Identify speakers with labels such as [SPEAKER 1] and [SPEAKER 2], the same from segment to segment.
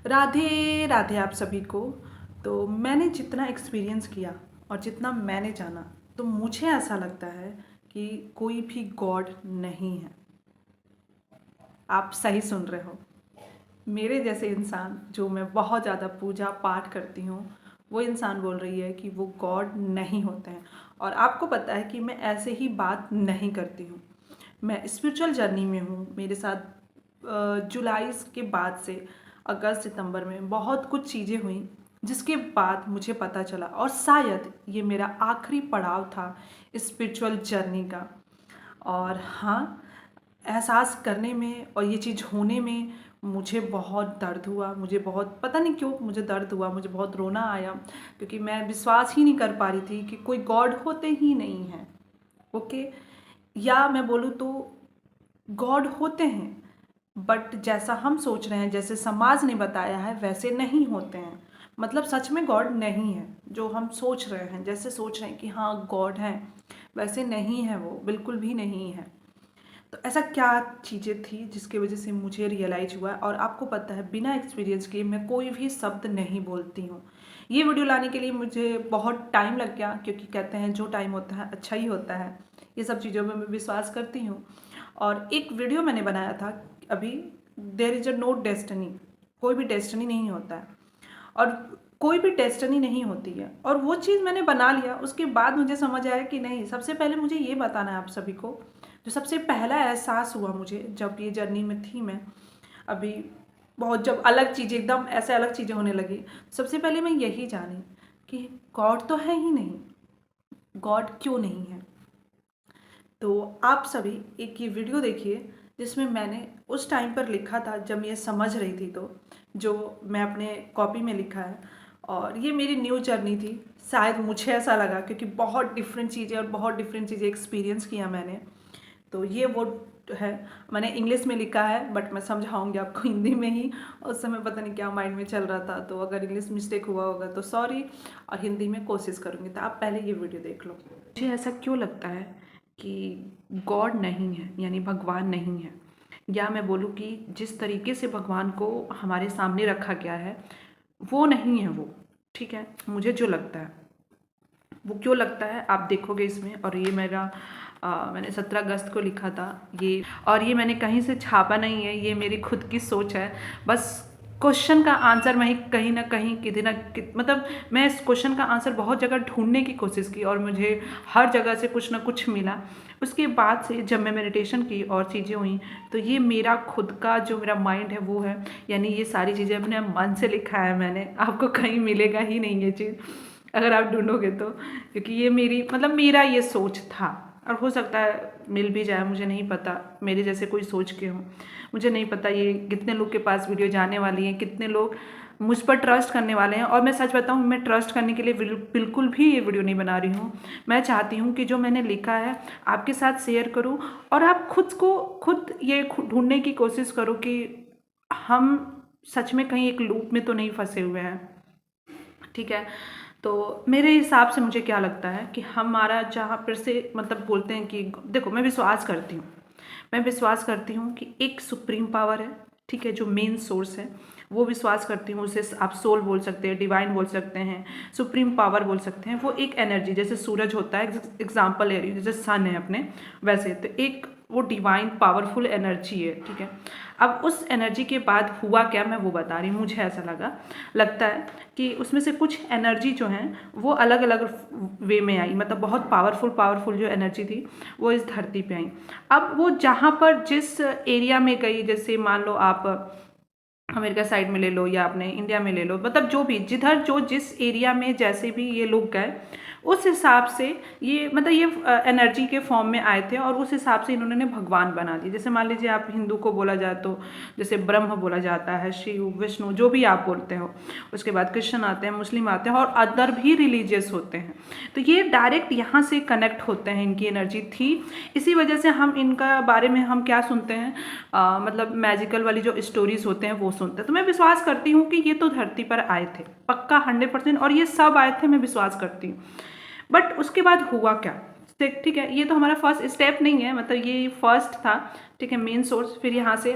[SPEAKER 1] राधे राधे आप सभी को। तो मैंने जितना एक्सपीरियंस किया और जितना मैंने जाना, तो मुझे ऐसा लगता है कि कोई भी गॉड नहीं है। आप सही सुन रहे हो। मेरे जैसे इंसान, जो मैं बहुत ज़्यादा पूजा पाठ करती हूँ, वो इंसान बोल रही है कि वो गॉड नहीं होते हैं। और आपको पता है कि मैं ऐसे ही बात नहीं करती हूँ। मैं स्पिरिचुअल जर्नी में हूँ। मेरे साथ जुलाई के बाद से अगस्त सितंबर में बहुत कुछ चीज़ें हुई, जिसके बाद मुझे पता चला, और शायद ये मेरा आखिरी पड़ाव था स्पिरिचुअल जर्नी का। और हाँ, एहसास करने में और ये चीज़ होने में मुझे बहुत दर्द हुआ। मुझे बहुत, पता नहीं क्यों मुझे दर्द हुआ, मुझे बहुत रोना आया, क्योंकि मैं विश्वास ही नहीं कर पा रही थी कि कोई गॉड होते ही नहीं हैं। ओके, या मैं बोलूँ तो गॉड होते हैं, बट जैसा हम सोच रहे हैं, जैसे समाज ने बताया है, वैसे नहीं होते हैं। मतलब सच में गॉड नहीं है। जो हम सोच रहे हैं, जैसे सोच रहे हैं कि हाँ गॉड है, वैसे नहीं है, वो बिल्कुल भी नहीं है। तो ऐसा क्या चीज़ें थी जिसकी वजह से मुझे रियलाइज हुआ। और आपको पता है, बिना एक्सपीरियंस के मैं कोई भी शब्द नहीं बोलती हूँ। ये वीडियो लाने के लिए मुझे बहुत टाइम लग गया, क्योंकि कहते हैं जो टाइम होता है अच्छा ही होता है। ये सब चीज़ों में मैं विश्वास करती हूँ। और एक वीडियो मैंने बनाया था अभी, there is a no destiny. कोई भी डेस्टिनी नहीं होता है, और कोई भी डेस्टिनी नहीं होती है। और वो चीज़ मैंने बना लिया। उसके बाद मुझे समझ आया कि नहीं, सबसे पहले मुझे ये बताना है आप सभी को। जो सबसे पहला एहसास हुआ मुझे, जब ये जर्नी में थी मैं, अभी बहुत जब अलग चीज़ें, एकदम ऐसे अलग चीज़ें होने लगी, सबसे पहले मैं यही जानी कि गॉड तो है ही नहीं। गॉड क्यों नहीं है? तो आप सभी एक ये वीडियो देखिए, जिसमें मैंने उस टाइम पर लिखा था जब मैं ये समझ रही थी, तो जो मैं अपने कॉपी में लिखा है। और ये मेरी न्यू जर्नी थी, शायद मुझे ऐसा लगा, क्योंकि बहुत डिफरेंट चीज़ें और बहुत डिफरेंट चीज़ें एक्सपीरियंस किया मैंने। तो ये वो है। मैंने इंग्लिश में लिखा है, बट मैं समझाऊंगी आपको हिंदी में ही। उस समय पता नहीं क्या माइंड में चल रहा था, तो अगर इंग्लिश मिस्टेक हुआ होगा तो सॉरी, और हिंदी में कोशिश करूँगी। तो आप पहले ये वीडियो देख लो। मुझे ऐसा क्यों लगता है कि गॉड नहीं है, यानी भगवान नहीं है, या मैं बोलूँ कि जिस तरीके से भगवान को हमारे सामने रखा गया है, वो नहीं है वो। ठीक है, मुझे जो लगता है, वो क्यों लगता है आप देखोगे इसमें। और ये मेरा मैंने 17 अगस्त को लिखा था ये, और ये मैंने कहीं से छापा नहीं है, ये मेरी खुद की सोच है। बस क्वेश्चन का आंसर मैं कहीं ना कहीं मतलब मैं इस क्वेश्चन का आंसर बहुत जगह ढूंढने की कोशिश की, और मुझे हर जगह से कुछ ना कुछ मिला। उसके बाद से जब मैं मेडिटेशन की और चीज़ें हुई, तो ये मेरा खुद का जो मेरा माइंड है वो है, यानी ये सारी चीज़ें अपने मन से लिखा है मैंने। आपको कहीं मिलेगा ही नहीं ये चीज़, अगर आप ढूंढोगे तो। क्योंकि ये मेरी, मतलब मेरा ये सोच था, और हो सकता है मिल भी जाए, मुझे नहीं पता। मेरे जैसे कोई सोच के हो, मुझे नहीं पता ये कितने लोग के पास वीडियो जाने वाली है, कितने लोग मुझ पर ट्रस्ट करने वाले हैं। और मैं सच बताऊं, मैं ट्रस्ट करने के लिए बिल्कुल भी ये वीडियो नहीं बना रही हूँ। मैं चाहती हूँ कि जो मैंने लिखा है आपके साथ शेयर करूँ, और आप खुद ये ढूंढने की कोशिश करो कि हम सच में कहीं एक लूप में तो नहीं फंसे हुए हैं। ठीक है, तो मेरे हिसाब से मुझे क्या लगता है कि हमारा जहाँ पर से, मतलब बोलते हैं कि देखो, मैं विश्वास करती हूँ कि एक सुप्रीम पावर है। ठीक है, जो मेन सोर्स है, वो विश्वास करती हूँ। उसे आप सोल बोल सकते हैं, डिवाइन बोल सकते हैं, सुप्रीम पावर बोल सकते हैं। वो एक एनर्जी, जैसे सूरज होता है, एग्जाम्पल ले रही हूँ, जैसे सन है अपने, वैसे तो एक वो डिवाइन पावरफुल एनर्जी है। ठीक है, अब उस एनर्जी के बाद हुआ क्या, मैं वो बता रही हूँ। मुझे ऐसा लगता है कि उसमें से कुछ एनर्जी जो हैं वो अलग अलग वे में आई, मतलब बहुत पावरफुल जो एनर्जी थी वो इस धरती पे आई। अब वो जहाँ पर जिस एरिया में गई, जैसे मान लो आप अमेरिका साइड में ले लो या अपने इंडिया में ले लो, मतलब जो भी जिधर जो जिस एरिया में जैसे भी ये लोग गए, उस हिसाब से ये, मतलब ये एनर्जी के फॉर्म में आए थे, और उस हिसाब से इन्होंने भगवान बना दिए। जैसे मान लीजिए आप हिंदू को बोला जाए तो जैसे ब्रह्म बोला जाता है, शिव विष्णु जो भी आप बोलते हो। उसके बाद क्रिश्चन आते हैं, मुस्लिम आते हैं, और अदर भी रिलीजियस होते हैं। तो ये डायरेक्ट यहाँ से कनेक्ट होते हैं, इनकी एनर्जी थी। इसी वजह से हम इनका बारे में हम क्या सुनते हैं, मतलब मैजिकल वाली जो स्टोरीज होते हैं वो सुनते हैं। तो मैं विश्वास करती हूँ कि ये तो धरती पर आए थे, पक्का 100%, और ये सब आए थे, मैं विश्वास करती हूँ। बट उसके बाद हुआ क्या? ठीक है, ये तो हमारा फर्स्ट स्टेप नहीं है, मतलब ये फर्स्ट था। ठीक है, मेन सोर्स। फिर यहाँ से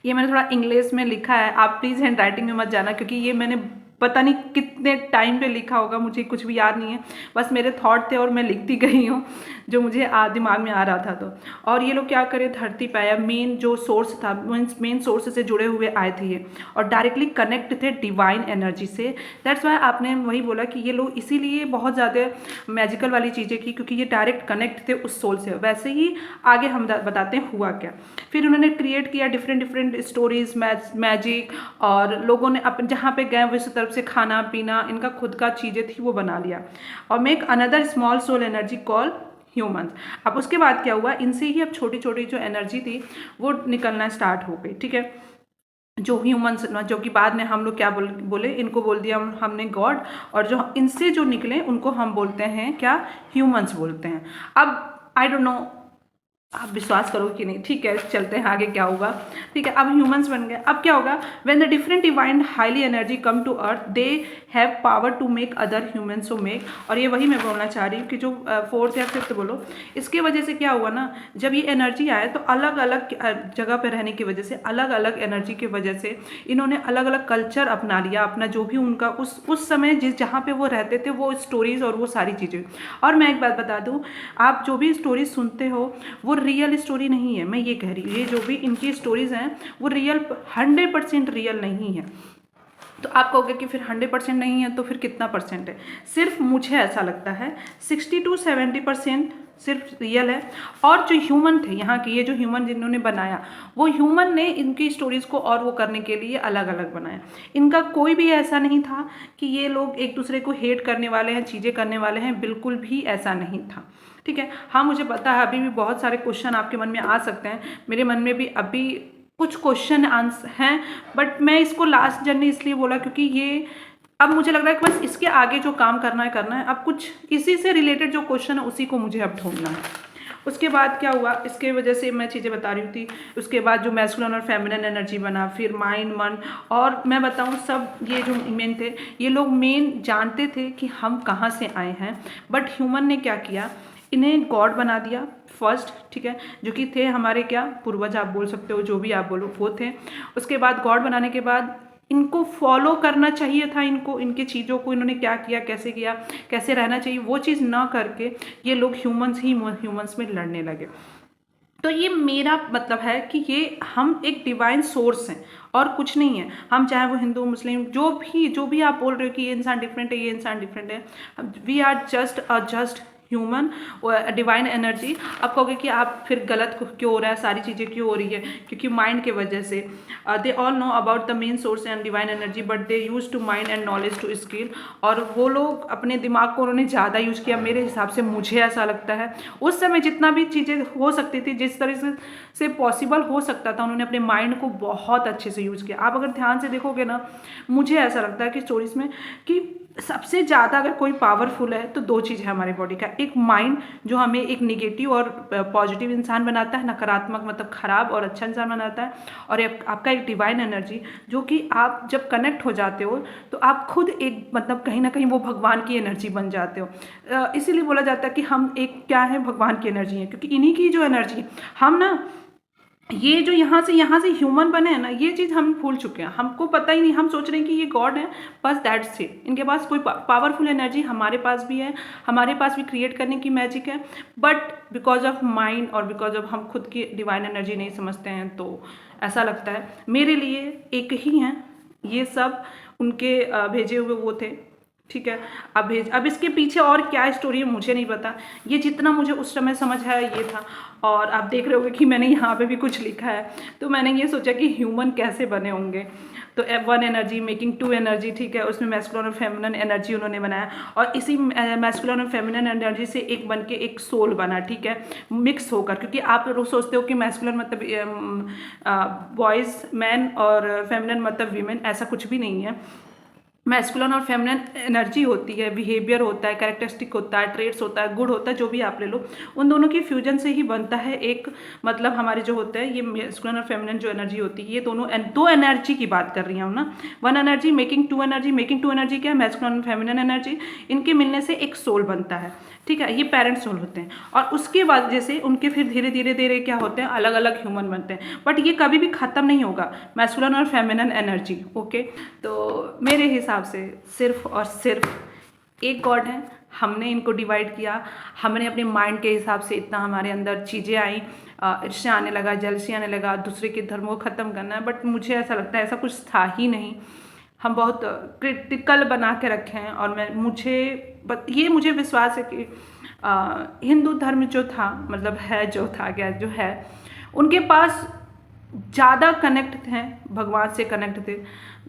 [SPEAKER 1] ये मैंने थोड़ा इंग्लिश में लिखा है, आप प्लीज़ हैंड राइटिंग में मत जाना, क्योंकि ये मैंने पता नहीं कितने टाइम पे लिखा होगा, मुझे कुछ भी याद नहीं है, बस मेरे थॉट थे और मैं लिखती गई हूँ जो मुझे दिमाग में आ रहा था। तो और ये लोग क्या करे, धरती पे आया, मेन जो सोर्स था, मेन सोर्स से जुड़े हुए आए थे ये, और डायरेक्टली कनेक्ट थे डिवाइन एनर्जी से। दैट्स वाई आपने वही बोला कि ये लोग इसीलिए बहुत ज़्यादा मैजिकल वाली चीज़ें की, क्योंकि ये डायरेक्ट कनेक्ट थे उस सोल से। वैसे ही आगे हम बताते हैं हुआ क्या। फिर उन्होंने क्रिएट किया डिफरेंट डिफरेंट स्टोरीज, मैजिक, और लोगों ने अपन जहाँ पे गए वैसे तरफ से खाना पीना, इनका खुद का चीज़ें थी वो बना लिया, और make another small soul energy call humans. अब उसके बाद क्या हुआ, इनसे ही अब छोटी छोटी जो एनर्जी थी वो निकलना स्टार्ट हो गई, ठीक है, जो ह्यूमंस, जो कि बाद में हम लोग क्या बोले, इनको बोल दिया हमने गॉड, और जो इनसे जो निकले उनको हम बोलते हैं क्या, ह्यूमंस बोलते हैं। अब आई डोंट नो आप विश्वास करो कि नहीं, ठीक है, चलते हैं आगे क्या होगा। ठीक है, अब ह्यूमंस बन गए। अब क्या होगा, when the different divine highly energy come to earth, they have power to make other humans to make. और ये वही मैं बोलना चाह रही हूँ कि जो फोर्थ या फिफ्थ बोलो, इसके वजह से क्या हुआ ना, जब ये एनर्जी आए तो अलग अलग जगह पर रहने की वजह से, अलग अलग एनर्जी की वजह से इन्होंने अलग अलग कल्चर अपना लिया, अपना जो भी उनका उस समय जिस जहाँ पे वो रहते थे वो स्टोरीज और वो सारी चीज़ें। और मैं एक बात बता दूँ, आप जो भी स्टोरीज सुनते हो वो रियल स्टोरी नहीं है, मैं ये कह रही हूँ, ये जो भी इनकी स्टोरीज हैं वो रियल 100% रियल नहीं है। तो आप कहोगे कि फिर 100% नहीं है तो फिर कितना परसेंट है, सिर्फ मुझे ऐसा लगता है 60 to 70% सिर्फ रियल है। और जो ह्यूमन थे यहाँ के, ये जो ह्यूमन जिन्होंने बनाया, वो ह्यूमन ने इनकी स्टोरीज़ को और वो करने के लिए अलग अलग बनाया। इनका कोई भी ऐसा नहीं था कि ये लोग एक दूसरे को हेट करने वाले हैं, चीज़ें करने वाले हैं, बिल्कुल भी ऐसा नहीं था। ठीक है, हाँ मुझे पता है अभी भी बहुत सारे क्वेश्चन आपके मन में आ सकते हैं, मेरे मन में भी अभी कुछ क्वेश्चन आंसर हैं, बट मैं इसको लास्ट जर्नी इसलिए बोला क्योंकि ये अब मुझे लग रहा है कि बस इसके आगे जो काम करना है, अब कुछ इसी से रिलेटेड जो क्वेश्चन है उसी को मुझे अब ढूंढना है। उसके बाद क्या हुआ, इसके वजह से मैं चीज़ें बता रही थी। उसके बाद जो मैस्कुलिन और फेमिनिन एनर्जी बना, फिर माइंड, मन, और मैं बताऊं सब ये जो मेन थे, ये लोग मेन जानते थे कि हम कहाँ से आए हैं, बट ह्यूमन ने क्या किया, इन्हें गॉड बना दिया फर्स्ट, ठीक है, जो कि थे हमारे क्या पूर्वज आप बोल सकते हो, जो भी आप बोलो वो थे। उसके बाद गॉड बनाने के बाद इनको फॉलो करना चाहिए था, इनको इनके चीज़ों को इन्होंने क्या किया, कैसे रहना चाहिए, वो चीज़ ना करके ये लोग ह्यूमंस में लड़ने लगे। तो ये मेरा मतलब है कि ये हम एक डिवाइन सोर्स हैं और कुछ नहीं है। हम चाहे वो हिंदू मुस्लिम जो भी आप बोल रहे हो कि ये इंसान डिफरेंट है, ये इंसान डिफरेंट है, we are just human divine energy. आप कहोगे कि आप फिर गलत क्यों हो रहा है, सारी चीज़ें क्यों हो रही है, क्योंकि माइंड के वजह से। They all know about the main source and divine energy, but they use to mind and knowledge to skill. और वो लोग अपने दिमाग को उन्होंने ज़्यादा यूज किया, मेरे हिसाब से, मुझे ऐसा लगता है। उस समय जितना भी चीज़ें हो सकती थी, जिस तरह से पॉसिबल हो सकता था, उन्होंने अपने माइंड को बहुत अच्छे से यूज़ किया। आप अगर ध्यान से देखोगे ना, मुझे ऐसा लगता है कि स्टोरीज में कि सबसे ज़्यादा अगर कोई पावरफुल है तो दो चीज़ है हमारी बॉडी का, एक माइंड जो हमें एक निगेटिव और पॉजिटिव इंसान बनाता है, नकारात्मक मतलब खराब और अच्छा इंसान बनाता है, और आपका एक डिवाइन एनर्जी जो कि आप जब कनेक्ट हो जाते हो तो आप खुद एक मतलब कहीं ना कहीं वो भगवान की एनर्जी बन जाते हो। इसीलिए बोला जाता है कि हम एक क्या है, भगवान की एनर्जी है, क्योंकि इन्हीं की जो एनर्जी हम ना, ये जो यहाँ से ह्यूमन बने हैं ना, ये चीज़ हम भूल चुके हैं, हमको पता ही नहीं, हम सोच रहे हैं कि ये गॉड है, बस दैट्स इट। इनके पास कोई पावरफुल एनर्जी हमारे पास भी है, हमारे पास भी क्रिएट करने की मैजिक है, बट बिकॉज ऑफ माइंड और बिकॉज ऑफ हम खुद की डिवाइन एनर्जी नहीं समझते हैं, तो ऐसा लगता है मेरे लिए एक ही हैं ये सब, उनके भेजे हुए वो थे। ठीक है, अब इसके पीछे और क्या स्टोरी है मुझे नहीं पता, ये जितना मुझे उस समय समझ आया ये था। और आप देख रहे होगे कि मैंने यहाँ पे भी कुछ लिखा है, तो मैंने ये सोचा कि ह्यूमन कैसे बने होंगे। तो one energy making two energy, ठीक है, उसमें मैस्कुलिन और फेमिनिन एनर्जी उन्होंने बनाया, और इसी मैस्कुलिन और फेमिनिन एनर्जी से एक बन के एक सोल बना, ठीक है, मिक्स होकर। क्योंकि आप लोग सोचते हो कि मैस्कुलिन मतलब बॉयज़ मैन और फेमिनिन मतलब वीमेन, ऐसा कुछ भी नहीं है। मैस्कुलिन और फेमिनिन एनर्जी होती है, बिहेवियर होता है, कैरेक्टरिस्टिक होता है, ट्रेट्स होता है, गुड होता है, जो भी आप ले लो, उन दोनों की फ्यूजन से ही बनता है एक, मतलब हमारे जो होते हैं ये मैस्कुलिन और फेमिनिन जो एनर्जी होती है, ये दोनों दो एनर्जी की बात कर रही हूँ ना, one energy making two energy, making two energy क्या है, मैस्कुलिन और फेमिनिन एनर्जी, इनके मिलने से एक सोल बनता है, ठीक है, ये पेरेंट सोल होते हैं, और उसके बाद जैसे उनके फिर धीरे धीरे धीरे क्या होते हैं, अलग अलग ह्यूमन बनते हैं, बट ये कभी भी खत्म नहीं होगा, मैस्कुलिन और फेमिनिन एनर्जी, ओके। तो मेरे हिसाब से सिर्फ और सिर्फ एक गॉड है, हमने इनको डिवाइड किया, हमने अपने माइंड के हिसाब से इतना हमारे अंदर चीज़ें आई, ईर्ष्या आने लगा, जलसी आने लगा, दूसरे के धर्म को ख़त्म करना है, बट मुझे ऐसा लगता है ऐसा कुछ था ही नहीं, हम बहुत क्रिटिकल बना के रखे हैं, और ये मुझे विश्वास है कि हिंदू धर्म जो था, मतलब है जो था क्या जो है, उनके पास ज़्यादा कनेक्ट हैं, भगवान से कनेक्ट थे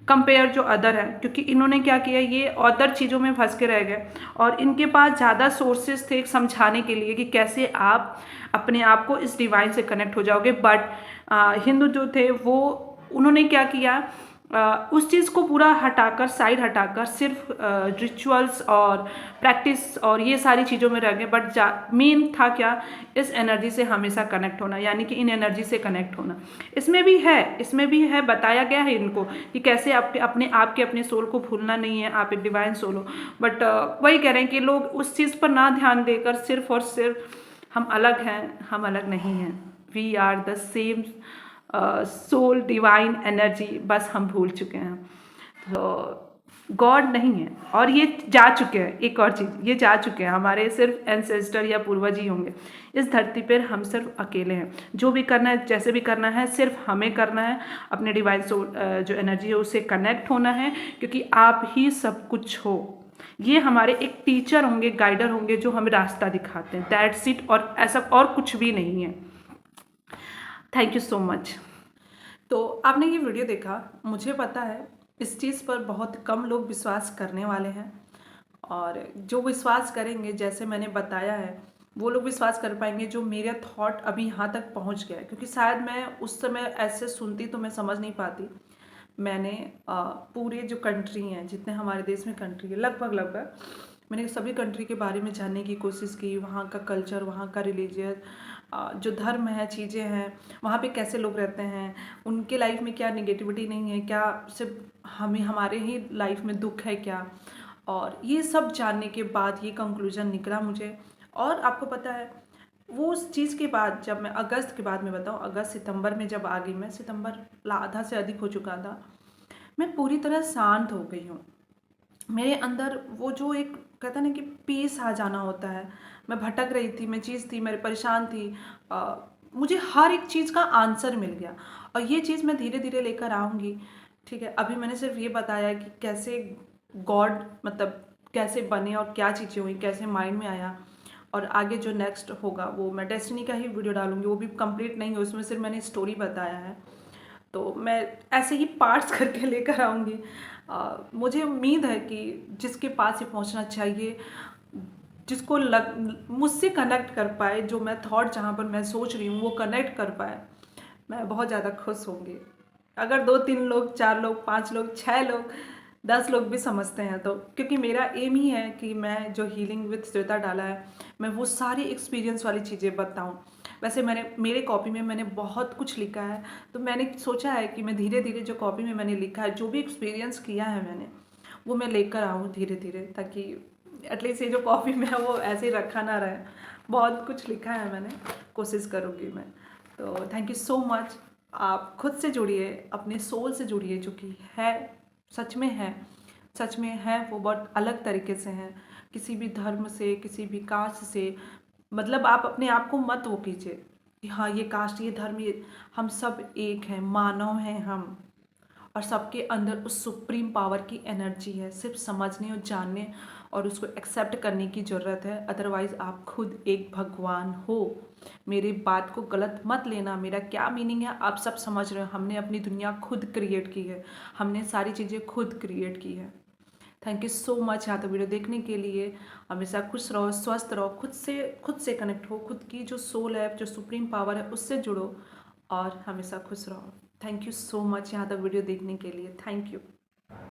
[SPEAKER 1] कंपेयर जो अदर है, क्योंकि इन्होंने क्या किया, ये अदर चीज़ों में फंस के रह गए, और इनके पास ज़्यादा सोर्सेज थे समझाने के लिए कि कैसे आप अपने आप को इस डिवाइन से कनेक्ट हो जाओगे, बट हिंदू जो थे वो उन्होंने क्या किया, उस चीज़ को पूरा हटाकर, साइड हटाकर, सिर्फ रिचुअल्स और प्रैक्टिस और ये सारी चीज़ों में रह गए, बट मेन था क्या, इस एनर्जी से हमेशा कनेक्ट होना, यानी कि इन एनर्जी से कनेक्ट होना। इसमें भी है बताया गया है इनको कि कैसे अपने आप के अपने सोल को भूलना नहीं है, आप एक डिवाइन सोल हो, बट वही कह रहे हैं कि लोग उस चीज़ पर ना ध्यान देकर सिर्फ और सिर्फ हम अलग हैं, हम अलग नहीं हैं, we are the same soul divine energy, बस हम भूल चुके हैं, तो गॉड नहीं है, और ये जा चुके हैं, एक और चीज़, ये जा चुके हैं, हमारे सिर्फ एंसेस्टर या पूर्वज ही होंगे, इस धरती पर हम सिर्फ अकेले हैं, जो भी करना है, जैसे भी करना है, सिर्फ हमें करना है, अपने डिवाइन सोल जो एनर्जी है उससे कनेक्ट होना है, क्योंकि आप ही सब कुछ हो, ये हमारे एक टीचर होंगे, गाइडर होंगे, जो हमें रास्ता दिखाते हैं, दैट्स इट, और ऐसा और कुछ भी नहीं है। Thank you so much. तो आपने ये वीडियो देखा, मुझे पता है इस चीज़ पर बहुत कम लोग विश्वास करने वाले हैं, और जो विश्वास करेंगे, जैसे मैंने बताया है, वो लोग विश्वास कर पाएंगे जो मेरा थॉट अभी यहाँ तक पहुँच गया है, क्योंकि शायद मैं उस समय ऐसे सुनती तो मैं समझ नहीं पाती। मैंने पूरे जो कंट्री हैं, जितने हमारे देश में कंट्री है, लगभग मैंने सभी कंट्री के बारे में जानने की कोशिश की, वहाँ का कल्चर, वहाँ का रिलीजियस, जो धर्म है, चीज़ें हैं, वहाँ पे कैसे लोग रहते हैं, उनके लाइफ में क्या निगेटिविटी नहीं है, क्या सिर्फ हमारे ही लाइफ में दुख है क्या, और ये सब जानने के बाद ये कंक्लूजन निकला मुझे। और आपको पता है, वो उस चीज़ के बाद जब मैं अगस्त के बाद में बताऊँ, अगस्त सितंबर में जब आ गई मैं, सितंबर आधा से अधिक हो चुका था, मैं पूरी तरह शांत हो गई हूँ। मेरे अंदर वो जो एक कहता ना कि पीस आ जाना होता है, मैं भटक रही थी, मैं चीज़ थी, मैं परेशान थी, मुझे हर एक चीज़ का आंसर मिल गया, और ये चीज़ मैं धीरे धीरे लेकर आऊँगी, ठीक है। अभी मैंने सिर्फ ये बताया कि कैसे गॉड मतलब कैसे बने और क्या चीज़ें हुई, कैसे माइंड में आया, और आगे जो नेक्स्ट होगा वो मैं डेस्टिनी का ही वीडियो डालूंगी, वो भी कंप्लीट नहीं है, उसमें सिर्फ मैंने स्टोरी बताया है, तो मैं ऐसे ही पार्ट्स करके लेकर आऊँगी। मुझे उम्मीद है कि जिसके पास ये पहुँचना चाहिए, जिसको मुझसे कनेक्ट कर पाए, जो मैं थॉट जहाँ पर मैं सोच रही हूँ वो कनेक्ट कर पाए, मैं बहुत ज़्यादा खुश होंगी। अगर 2-3 लोग, 4 लोग, 5 लोग, 6 लोग, 10 लोग भी समझते हैं तो, क्योंकि मेरा एम ही है कि मैं जो हीलिंग विद श्वेता डाला है, मैं वो सारी एक्सपीरियंस वाली चीज़ें बताऊँ। वैसे मेरे कॉपी में मैंने बहुत कुछ लिखा है, तो मैंने सोचा है कि मैं धीरे धीरे जो कॉपी में मैंने लिखा है, जो भी एक्सपीरियंस किया है मैंने, वो मैं लेकर आऊँ धीरे धीरे, ताकि एटलीस्ट ये जो कॉपी में है वो ऐसे ही रखा ना रहे। बहुत कुछ लिखा है मैंने, कोशिश करूँगी मैं। तो थैंक यू सो मच। आप खुद से जुड़िए, अपने सोल से जुड़िए, जो कि है, सच में है वो बहुत अलग तरीके से हैं, किसी भी धर्म से, किसी भी कास्ट से, मतलब आप अपने आप को मत वो कीजिए कि हाँ ये कास्ट, ये धर्म, ये, हम सब एक हैं, मानव हैं हम, और सबके अंदर उस सुप्रीम पावर की एनर्जी है, सिर्फ समझने और जानने और उसको एक्सेप्ट करने की ज़रूरत है। अदरवाइज़ आप खुद एक भगवान हो। मेरी बात को गलत मत लेना, मेरा क्या मीनिंग है आप सब समझ रहे हो। हमने अपनी दुनिया खुद क्रिएट की है, हमने सारी चीज़ें खुद क्रिएट की है। थैंक यू सो मच यहाँ तक वीडियो देखने के लिए। हमेशा खुश रहो, स्वस्थ रहो, खुद से कनेक्ट हो, खुद की जो सोल है, जो सुप्रीम पावर है, उससे जुड़ो, और हमेशा खुश रहो। थैंक यू सो मच यहाँ तक वीडियो देखने के लिए। Thank you.